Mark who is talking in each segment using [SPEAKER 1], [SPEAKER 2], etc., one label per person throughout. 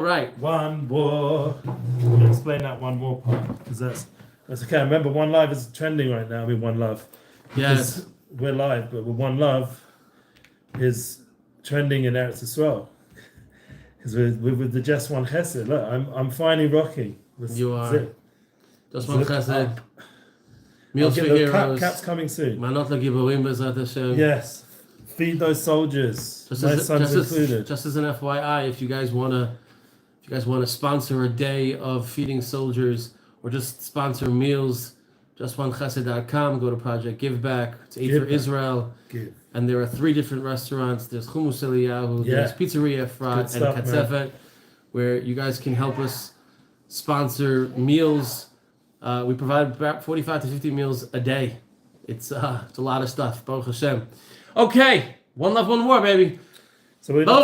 [SPEAKER 1] Right.
[SPEAKER 2] One more. I'm going to explain that one more part because that's okay. Remember, One Live is trending right now. One Love.
[SPEAKER 1] Yes.
[SPEAKER 2] We're live, but One Love is trending in Eretz Yisrael because we're with the Just One Chesed. Look, I'm finally rocking.
[SPEAKER 1] You are. Just One Chesed.
[SPEAKER 2] Meals for Heroes. Caps coming soon.
[SPEAKER 1] Manot LaGiborim B'ezrat Hashem.
[SPEAKER 2] Yes. Feed those soldiers. My son's included.
[SPEAKER 1] Just as an FYI, if you guys wanna sponsor a day of feeding soldiers or just sponsor meals, JustOneChesed.com. Go to Project Give Back. It's Aid for Israel.
[SPEAKER 2] Give.
[SPEAKER 1] And there are 3 different restaurants. There's Hummus Eliyahu, there's Pizzeria Efrat, and Katzefet, where you guys can help us sponsor meals. We provide about 45 to 50 meals a day. It's a lot of stuff. Baruch Hashem. Okay, one love, one more, baby.
[SPEAKER 2] So we're
[SPEAKER 1] Amen.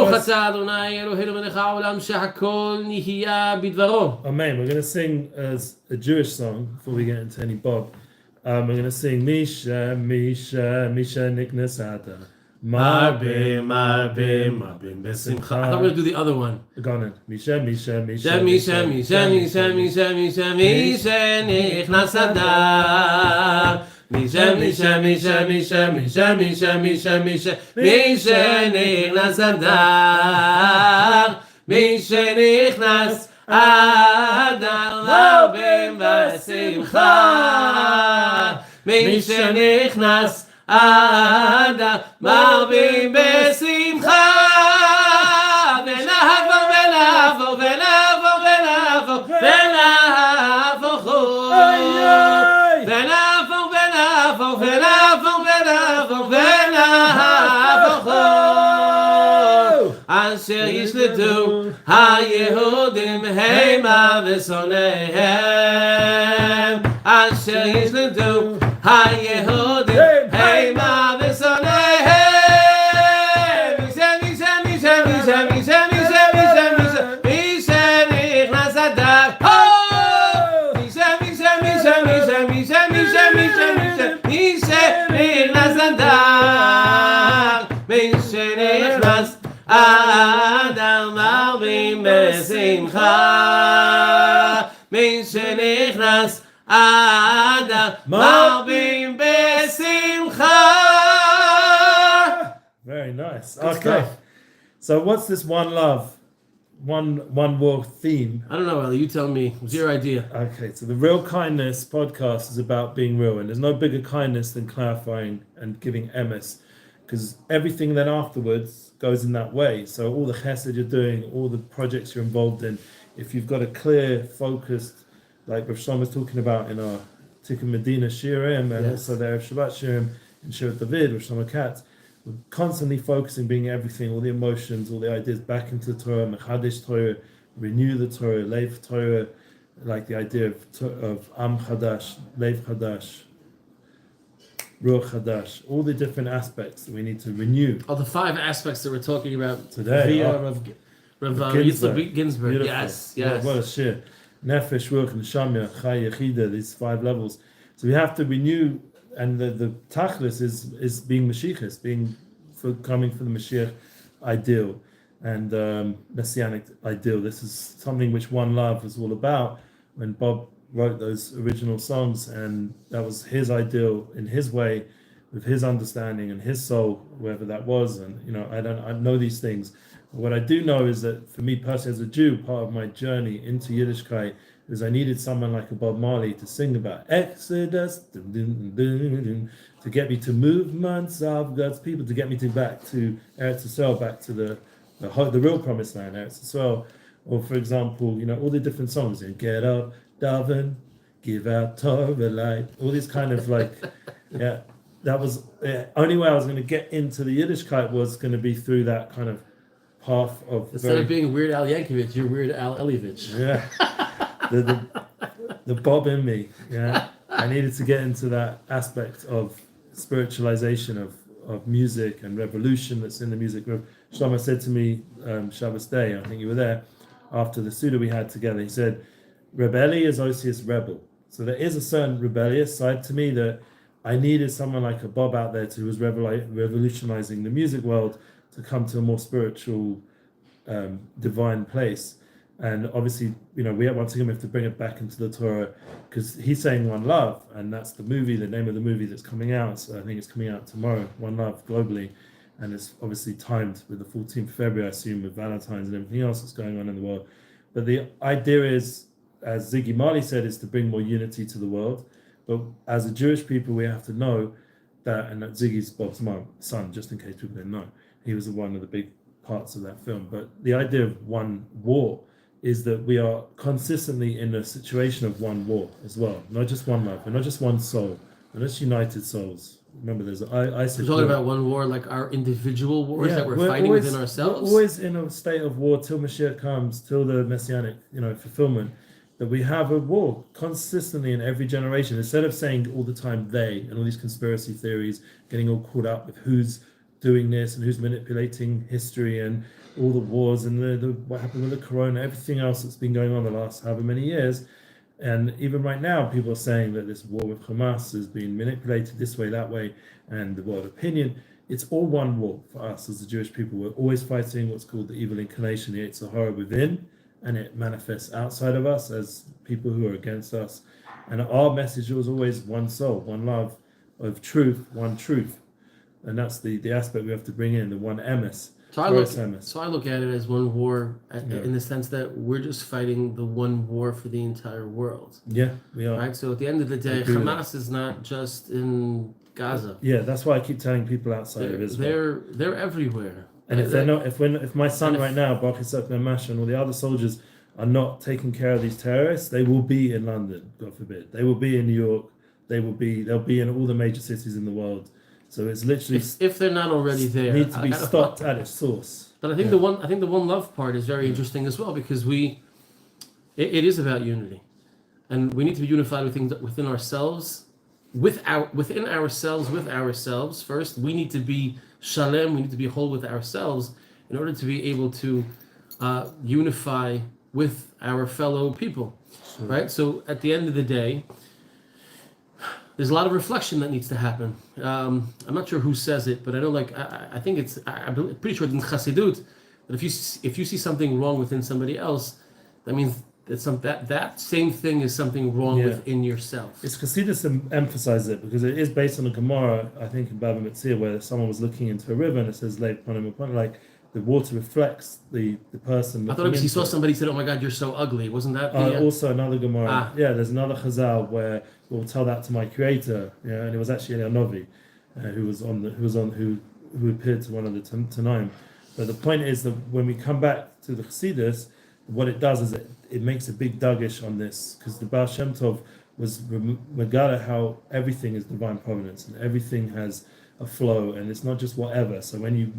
[SPEAKER 2] We're going to sing as a Jewish song before we get into any Bob. We're going to sing Misha, Misha, Misha Niknasata. Marbim, Marbim, Marbim Besimcha.
[SPEAKER 1] I thought we were going to do the other one.
[SPEAKER 2] Go on. Misha, Misha, Misha,
[SPEAKER 1] Misha, Misha, Misha, Misha, Misha, Misha Niknasata. Misha, Misha, Misha, Misha, Misha, Misha, Misha, Misha, Misha Nichnas Adar, Misha Nichnas Adar, Marbim Besimcha. Misha Nichnas Adar, Marbim Besimcha. Venavo, venavo, venavo, venavo, venavo, venavo. Asher yishledu ha-Yehudim heima v'sonehem. Asher yishledu ha-Yehudim heima v'sonehem. Misha, Misha, Misha, Misha, Misha, Misha, Misha, Misha, Misha nichnas adar. Misha, Misha, Misha, Misha, Misha, Misha, Misha, Misha, Misha nichnas adar. Misha nichnas Adam Marbim Besimcha. Misha nichnas Adam Marbim Besimcha.
[SPEAKER 2] Very nice. Okay. So what's this One Love, one war theme?
[SPEAKER 1] I don't know, Eli. You tell me. It's your idea.
[SPEAKER 2] Okay. So the Real Kindness podcast is about being real, and there's no bigger kindness than clarifying and giving emes, because everything then afterwards goes in that way. So all the chesed you're doing, all the projects you're involved in, if you've got a clear, focused, like Rav Shlomo was talking about in our Tikkun Medina Shirim, and also there of Shabbat Shirim and Shirat David, Rav Shlomo Katz, we're constantly focusing, bringing everything, all the emotions, all the ideas back into the Torah, Mechadish Torah, renew the Torah, Lev Torah, like the idea of Am Chadash, Lev Chadash, Ruach Hadash, all the different aspects that we need to renew.
[SPEAKER 1] Oh, the 5 aspects that we're talking about
[SPEAKER 2] today.
[SPEAKER 1] Via Rav Ginsburg.
[SPEAKER 2] Beautiful.
[SPEAKER 1] Yes.
[SPEAKER 2] What a shir. Nefesh, Ruach, Neshama, Chai, Yechida, these 5 levels. So we have to renew, and the tachlis is being Mashiachis, coming for the Mashiach ideal and messianic ideal. This is something which One Love was all about when Bob wrote those original songs, and that was his ideal in his way, with his understanding and his soul, wherever that was. And I know these things. But what I do know is that for me personally as a Jew, part of my journey into Yiddishkeit is I needed someone like a Bob Marley to sing about Exodus, to get me to movements of God's people, to get me back to Eretz Yisrael, back to the real promised land, Eretz Yisrael. Or for example, all the different songs, Get Up, Daven, Give Out Torah Light, all these kind of that was the only way I was going to get into the Yiddishkeit was going to be through that kind of path of
[SPEAKER 1] instead of being Weird Al Yankovic, you're Weird Al Elivich.
[SPEAKER 2] Yeah, the Bob in me. Yeah, I needed to get into that aspect of spiritualization of music and revolution that's in the music. Shlomo said to me Shabbos Day, I think you were there, after the Suda we had together, he said, Rebelli is Osius rebel. So there is a certain rebellious side to me that I needed someone like a Bob out there who was revolutionizing the music world to come to a more spiritual, divine place. And obviously, we once again we have to bring it back into the Torah, because he's saying one love, and that's the name of the movie that's coming out. So I think it's coming out tomorrow, One Love globally, and it's obviously timed with the 14th of February, I assume, with Valentine's and everything else that's going on in the world. But the idea is, as Ziggy Marley said, is to bring more unity to the world. But as a Jewish people, we have to know that, and that Ziggy's Bob's son, just in case people didn't know, he was one of the big parts of that film. But the idea of one war is that we are consistently in a situation of one war as well, not just one love, and not just one soul, and not just united souls. Remember, there's ISIS.
[SPEAKER 1] We're talking about one war, like our individual wars that we're fighting within ourselves.
[SPEAKER 2] We're always in a state of war till Mashiach comes, till the messianic, fulfillment. That we have a war consistently in every generation. Instead of saying all the time they and all these conspiracy theories, getting all caught up with who's doing this and who's manipulating history and all the wars and the what happened with the corona, everything else that's been going on the last however many years. And even right now, people are saying that this war with Hamas has been manipulated this way, that way, and the world opinion. It's all one war for us as the Jewish people. We're always fighting what's called the evil inclination, the Yetzer Hara within, and it manifests outside of us as people who are against us. And our message was always one soul, one love of truth, one truth. And that's the aspect we have to bring in, the one emes.
[SPEAKER 1] So I look at it as one war in the sense that we're just fighting the one war for the entire world.
[SPEAKER 2] Yeah, we are.
[SPEAKER 1] Right? So at the end of the day, Hamas is not just in Gaza.
[SPEAKER 2] Yeah, that's why I keep telling people outside of Israel.
[SPEAKER 1] They're everywhere.
[SPEAKER 2] And if my son right now, Baruch Yitzhak Namash, and all the other soldiers are not taking care of these terrorists, they will be in London, God forbid. They will be in New York. They'll be in all the major cities in the world. So it's literally,
[SPEAKER 1] if they're not already there,
[SPEAKER 2] need to be stopped at its source.
[SPEAKER 1] But I think the one love part is very interesting as well, because it is about unity, and we need to be unified within ourselves, with ourselves first. We need to be shalem. We need to be whole with ourselves in order to be able to unify with our fellow people, right? So at the end of the day, there's a lot of reflection that needs to happen. I'm not sure who says it, but I know, I think I'm pretty sure it's in Chesed, that if you see something wrong within somebody else, that means that same thing is something wrong within yourself.
[SPEAKER 2] It's Chassidus emphasizes it because it is based on a Gemara, I think in Bava Metzia, where someone was looking into a river and it says like the water reflects the person.
[SPEAKER 1] I thought he saw somebody said, "Oh my God, you're so ugly." Wasn't that
[SPEAKER 2] also another Gemara? Yeah, there's another Chazal where we'll tell that to my Creator. Yeah, and it was actually Eli Novi, who appeared to one of the Tanaim. But the point is that when we come back to the Chassidus, what it does is it makes a big dagish on this, because the Baal Shem Tov was regarded how everything is divine providence and everything has a flow, and it's not just whatever. So when you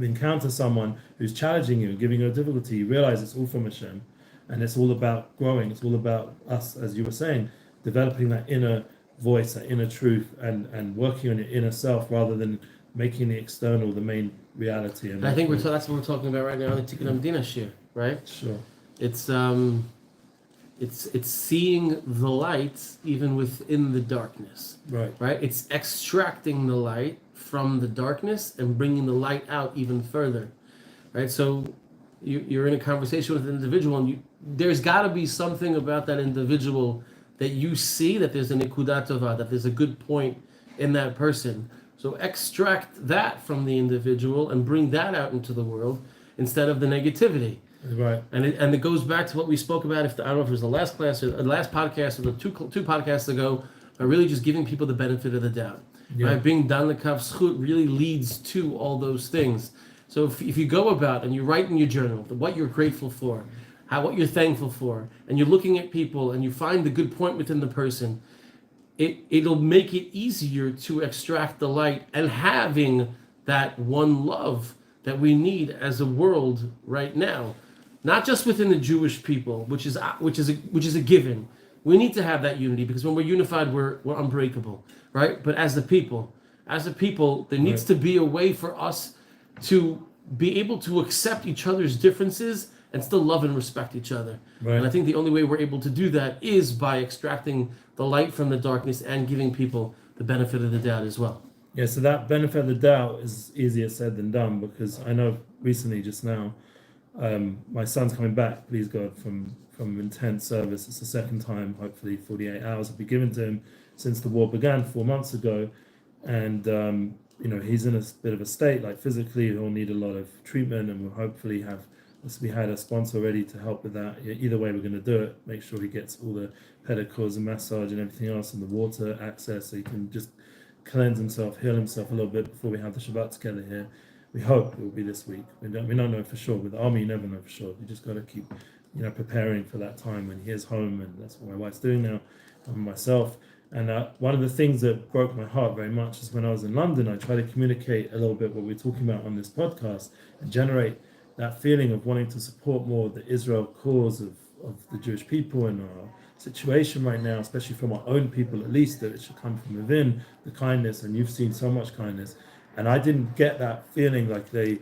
[SPEAKER 2] encounter someone who's challenging you and giving you a difficulty, you realize it's all from Hashem, and it's all about growing. It's all about us, as you were saying, developing that inner voice, that inner truth, and working on your inner self rather than making the external the main reality.
[SPEAKER 1] And I think that's what we're talking about right now in the Tikkun Hamdina Shir, right?
[SPEAKER 2] Sure.
[SPEAKER 1] It's seeing the light even within the darkness. Right? It's extracting the light from the darkness and bringing the light out even further. Right? So you're in a conversation with an individual, and there's got to be something about that individual that you see, that there's a nekudat tova, that there's a good point in that person. So extract that from the individual and bring that out into the world instead of the negativity.
[SPEAKER 2] Right.
[SPEAKER 1] And it goes back to what we spoke about. I don't know if it was the last class or the last podcast or the two podcasts ago, but really just giving people the benefit of the doubt. Yeah. Right? Being dan l'kav zchut really leads to all those things. So if you go about and you write in your journal what you're grateful for, what you're thankful for, and you're looking at people and you find the good point within the person, it'll make it easier to extract the light and having that one love that we need as a world right now. Not just within the Jewish people, which is a given. We need to have that unity, because when we're unified, we're unbreakable, right? But as a people, there needs to be a way for us to be able to accept each other's differences and still love and respect each other. Right. And I think the only way we're able to do that is by extracting the light from the darkness and giving people the benefit of the doubt as well.
[SPEAKER 2] Yeah, so that benefit of the doubt is easier said than done, because I know recently, just now, My son's coming back, please God, from intense service. It's the second time, hopefully 48 hours will be given to him since the war began 4 months ago. And, he's in a bit of a state, like physically, he'll need a lot of treatment, and we'll hopefully we had a sponsor ready to help with that. Either way, we're going to do it. Make sure he gets all the pedicures and massage and everything else, and the water access, so he can just cleanse himself, heal himself a little bit before we have the Shabbat together here. We hope it will be this week. We don't know for sure. With the army, you never know for sure. You just got to keep, preparing for that time when he is home, and that's what my wife's doing now, and myself. And one of the things that broke my heart very much is when I was in London, I tried to communicate a little bit what we're talking about on this podcast and generate that feeling of wanting to support more the Israel cause of the Jewish people and our situation right now, especially from our own people, at least, that it should come from within, the kindness, and you've seen so much kindness. And I didn't get that feeling like they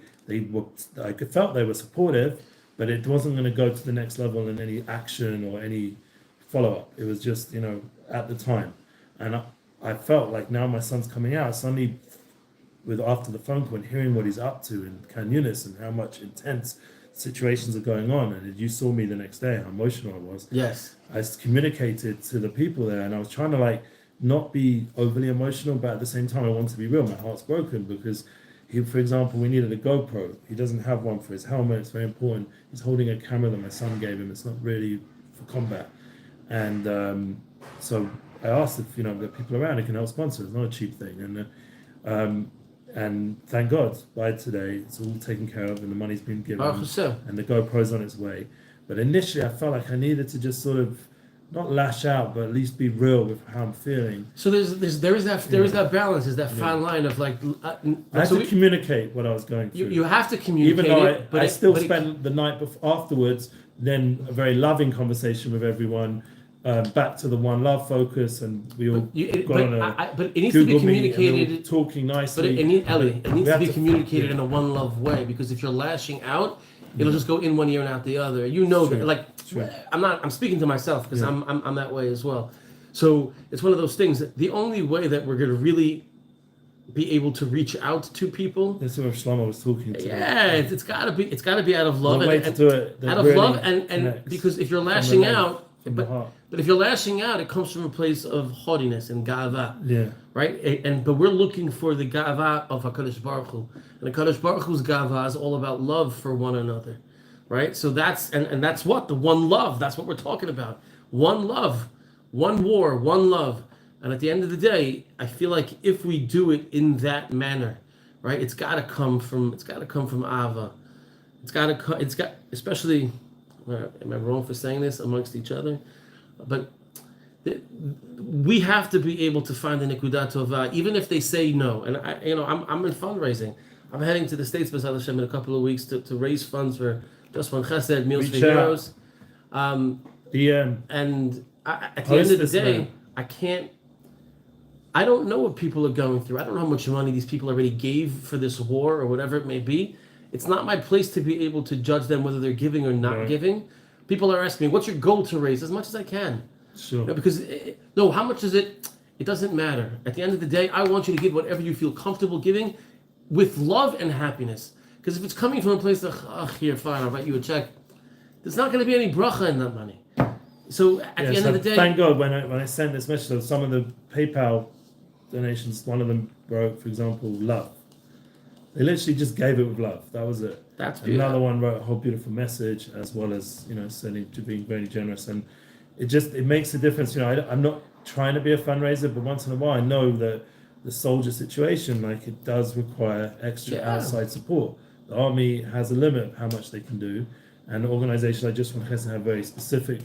[SPEAKER 2] were, I felt they were supportive, but it wasn't going to go to the next level in any action or any follow-up. It was just, at the time. And I felt like now my son's coming out, suddenly after the phone call and hearing what he's up to in Khan Yunis and how much intense situations are going on, and you saw me the next day, how emotional I was.
[SPEAKER 1] Yes.
[SPEAKER 2] I communicated to the people there, and I was trying to not be overly emotional, but at the same time I want to be real. My heart's broken because for example, we needed a GoPro. He doesn't have one for his helmet. It's very important. He's holding a camera that my son gave him. It's not really for combat. And so I asked if there are people around who can help sponsor. It's not a cheap thing. And thank God, by today, it's all taken care of and the money's been given and the GoPro's on its way. But initially, I felt like I needed to just sort of not lash out, but at least be real with how I'm feeling.
[SPEAKER 1] So there is that balance, is that fine line of I
[SPEAKER 2] had to communicate what I was going through.
[SPEAKER 1] You have to communicate.
[SPEAKER 2] Even though I still spent the night afterwards, then a very loving conversation with everyone. Back to the one love focus, and we all got on a
[SPEAKER 1] but it needs
[SPEAKER 2] Google
[SPEAKER 1] to be communicated,
[SPEAKER 2] talking nicely.
[SPEAKER 1] But it needs to be communicated in a one love way, because if you're lashing out, it'll just go in one ear and out the other. I'm speaking to myself because I'm that way as well. So it's one of those things that the only way that we're going to really be able to reach out to people.
[SPEAKER 2] That's what Shlomo was talking to.
[SPEAKER 1] Yeah, it's got to be out of love.
[SPEAKER 2] Out of
[SPEAKER 1] love, and because if you're lashing out. But if you're lashing out, it comes from a place of haughtiness and ga'ava.
[SPEAKER 2] Yeah.
[SPEAKER 1] Right? But we're looking for the ga'ava of HaKadosh Baruch Hu. And HaKadosh Baruch Hu's ga'ava is all about love for one another. Right? So that's what? The one love. That's what we're talking about. One love. One war. One love. And at the end of the day, I feel like if we do it in that manner, right, it's got to come from Ava. Especially, am I wrong for saying this, amongst each other? But we have to be able to find the Nekudat Tovah, even if they say no. And I'm in fundraising. I'm heading to the States, B'ezras Hashem, in a couple of weeks to raise funds for Just One Chesed, Meals for Heroes. And at the end of the day, I don't know what people are going through. I don't know how much money these people already gave for this war or whatever it may be. It's not my place to be able to judge them whether they're giving or not giving. People are asking me, what's your goal to raise? As much as I can.
[SPEAKER 2] Sure.
[SPEAKER 1] Because, how much is it? It doesn't matter. At the end of the day, I want you to give whatever you feel comfortable giving with love and happiness. Because if it's coming from a place of, here, fine, I'll write you a check, there's not going to be any bracha in that money. So at the end of the day...
[SPEAKER 2] Thank God, when I sent this message, some of the PayPal donations, one of them wrote, for example, love. They literally just gave it with love. That was it.
[SPEAKER 1] That's beautiful.
[SPEAKER 2] Another one wrote a whole beautiful message, as well as sending to being very generous, and it makes a difference. I'm not trying to be a fundraiser, but once in a while, I know that the soldier situation, it does require extra outside support. The army has a limit of how much they can do, and organizations like Just One Chesed have very specific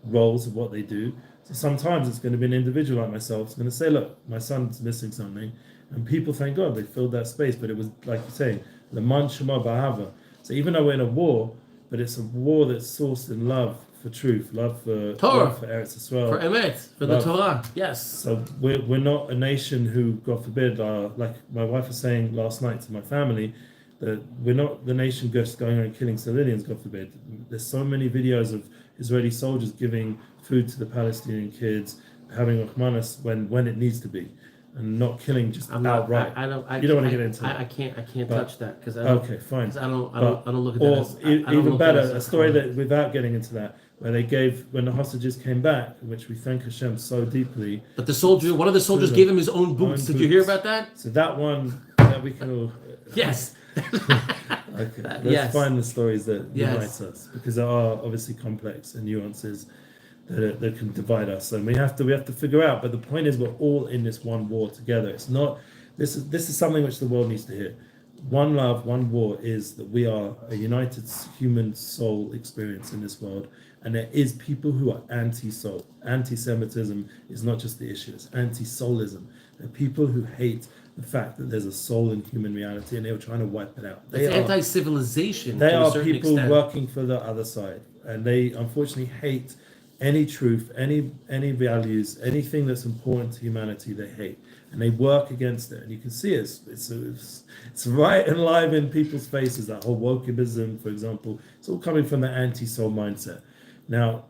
[SPEAKER 2] roles of what they do. So sometimes it's going to be an individual like myself who's going to say, "Look, my son's missing something." And people, thank God, they filled that space. But it was, like you say, L'man Shema B'Ahava. So even though we're in a war, but it's a war that's sourced in love for truth, love for
[SPEAKER 1] Torah,
[SPEAKER 2] love for Eretz Yisrael,
[SPEAKER 1] for Emet, for love. The Torah. Yes.
[SPEAKER 2] So we're not a nation who, God forbid, like my wife was saying last night to my family, that we're not the nation just going around killing civilians, God forbid. There's so many videos of Israeli soldiers giving food to the Palestinian kids, having Rahmanas when it needs to be. and not killing just
[SPEAKER 1] I'm not,
[SPEAKER 2] outright.
[SPEAKER 1] I don't.
[SPEAKER 2] You don't want to get into
[SPEAKER 1] I
[SPEAKER 2] that.
[SPEAKER 1] can't
[SPEAKER 2] But-
[SPEAKER 1] touch that because I don't.
[SPEAKER 2] Okay, fine.
[SPEAKER 1] 'Cause I don't look at that.
[SPEAKER 2] Or
[SPEAKER 1] As, I don't
[SPEAKER 2] even
[SPEAKER 1] look
[SPEAKER 2] better,
[SPEAKER 1] at it
[SPEAKER 2] a
[SPEAKER 1] as
[SPEAKER 2] story that, without getting into that, where they gave, when the hostages came back, which we thank Hashem so deeply.
[SPEAKER 1] But one of the soldiers gave him his own boots. Did you hear about that?
[SPEAKER 2] So that one, that we can all...
[SPEAKER 1] Yes.
[SPEAKER 2] Okay, let's
[SPEAKER 1] Yes.
[SPEAKER 2] find the stories that
[SPEAKER 1] Yes.
[SPEAKER 2] unite us, because there are obviously complex and nuances that can divide us, and we have to figure out. But the point is, we're all in this one war together. It's not. This is something which the world needs to hear. One love, one war is that we are a united human soul experience in this world, and there is people who are anti-soul. Anti-Semitism is not just the issue; it's anti-soulism. There are people who hate the fact that there's a soul in human reality, and they were trying to wipe it out.
[SPEAKER 1] It's anti-civilization.
[SPEAKER 2] They
[SPEAKER 1] to a
[SPEAKER 2] are
[SPEAKER 1] certain
[SPEAKER 2] people
[SPEAKER 1] extent.
[SPEAKER 2] working for the other side, and they unfortunately hate any truth, any values, anything that's important to humanity. They hate, and they work against it. And you can see it's right and live in people's faces. That whole wokeism, for example, it's all coming from the anti-soul mindset. Now,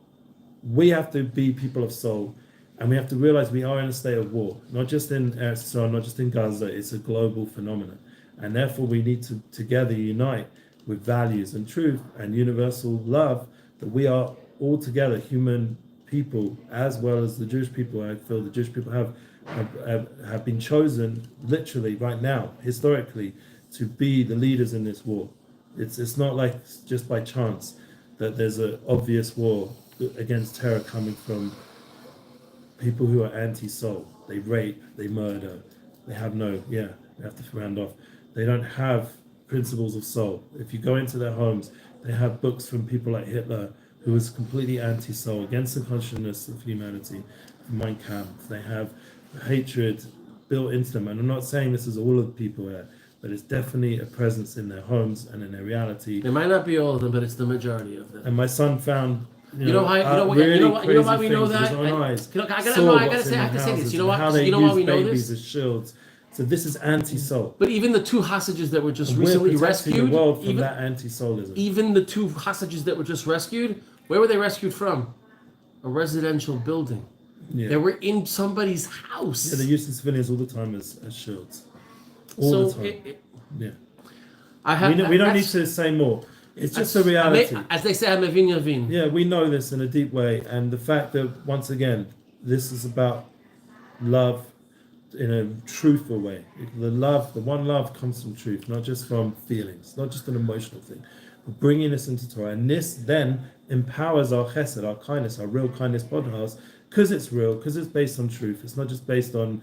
[SPEAKER 2] we have to be people of soul. And we have to realize we are in a state of war, not just in Eretz Yisrael, not just in Gaza. It's a global phenomenon. And therefore, we need to together unite with values and truth and universal love, that we are all together human people, as well as the Jewish people. I feel the Jewish people have been chosen literally right now, historically, to be the leaders in this war. It's not like just by chance that there's an obvious war against terror coming from people who are anti-soul. They rape, they murder, they have we have to round off. They don't have principles of soul. If you go into their homes, they have books from people like Hitler, who was completely anti-soul, against the consciousness of humanity, Mein Kampf. They have hatred built into them. And I'm not saying this is all of the people there, but it's definitely a presence in their homes and in their reality.
[SPEAKER 1] It might not be all of them, but it's the majority of them.
[SPEAKER 2] And my son found
[SPEAKER 1] You know why we know that? I gotta say this. You know why we know this?
[SPEAKER 2] As shields. So this is anti-soul.
[SPEAKER 1] But even the two hostages that were just recently rescued,
[SPEAKER 2] the world from that anti-soulism.
[SPEAKER 1] Even the two hostages that were just rescued, where were they rescued from? A residential building.
[SPEAKER 2] Yeah.
[SPEAKER 1] They were in somebody's house.
[SPEAKER 2] Yeah, they're using civilians all the time as shields. All the time. We don't need to say more. It's just a reality.
[SPEAKER 1] As they say, Hamevin Yavin.
[SPEAKER 2] Yeah, we know this in a deep way. And the fact that, once again, this is about love in a truthful way. The one love comes from truth, not just from feelings, not just an emotional thing. We're bringing this into Torah. And this then empowers our chesed, our kindness, our real kindness podcast, because it's real, because it's based on truth. It's not just based on,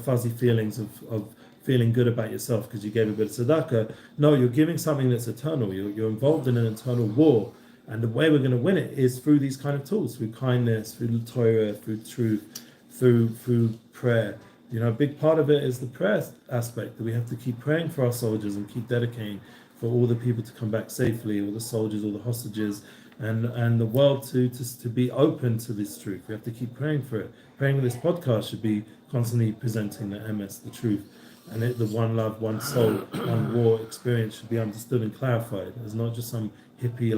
[SPEAKER 2] fuzzy feelings of feeling good about yourself because you gave a bit of tzedakah. No, you're giving something that's eternal. You're involved in an eternal war. And the way we're going to win it is through these kind of tools, through kindness, through Torah, through truth, through prayer. A big part of it is the prayer aspect, that we have to keep praying for our soldiers and keep dedicating for all the people to come back safely, all the soldiers, all the hostages, and the world to be open to this truth. We have to keep praying for it. Praying this podcast should be constantly presenting the MS, the truth. And the one love, one soul, one war experience should be understood and clarified. It's not just some hippie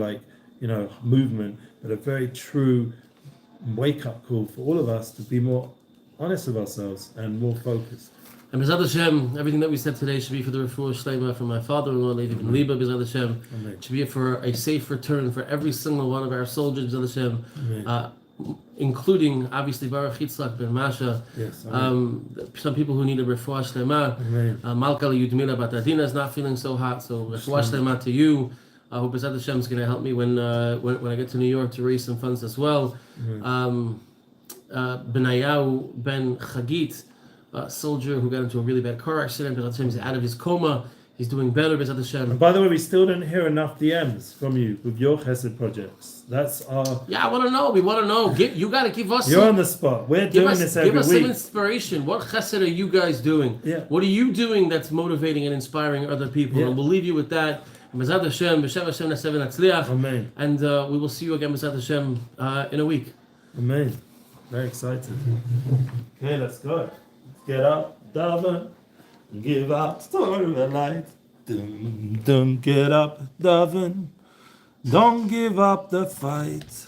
[SPEAKER 2] movement, but a very true wake-up call for all of us to be more honest with ourselves and more focused.
[SPEAKER 1] And B'ezrat Hashem, everything that we said today should be for the refuah shleima from my father-in-law, Levi Ben Liba, B'ezrat Hashem. It should be for a safe return for every single one of our soldiers, B'ezrat Hashem. Including obviously Baruch Yitzchak Ben Masha, some people who need a refuah shlema. Malka Yudmila Bat Adina is not feeling so hot, so refuah shlema to you. I hope B'ezrat Hashem is going to help me when I get to New York to raise some funds as well. Benayahu Ben Chagit, a soldier who got into a really bad car accident. B'ezrat Hashem, he's out of his coma. He's doing better, B'ezrat Hashem.
[SPEAKER 2] And by the way, we still didn't hear enough DMs from you with your Chesed projects. That's our...
[SPEAKER 1] Yeah, I want to know. We want to know. You got to give us...
[SPEAKER 2] You're on the spot. We're doing this every week.
[SPEAKER 1] Give us some inspiration. What Chesed are you guys doing?
[SPEAKER 2] Yeah.
[SPEAKER 1] What are you doing that's motivating and inspiring other people?
[SPEAKER 2] Yeah.
[SPEAKER 1] And we'll leave you with that. B'ezrat Hashem, B'shem Hashem Nasev Natzliach.
[SPEAKER 2] Amen.
[SPEAKER 1] And we will see you again, B'ezrat Hashem, in a week.
[SPEAKER 2] Amen. Very excited. Okay, let's go. Let's get up, daven, give up Torah light. Get up, daven. Don't give up the fight.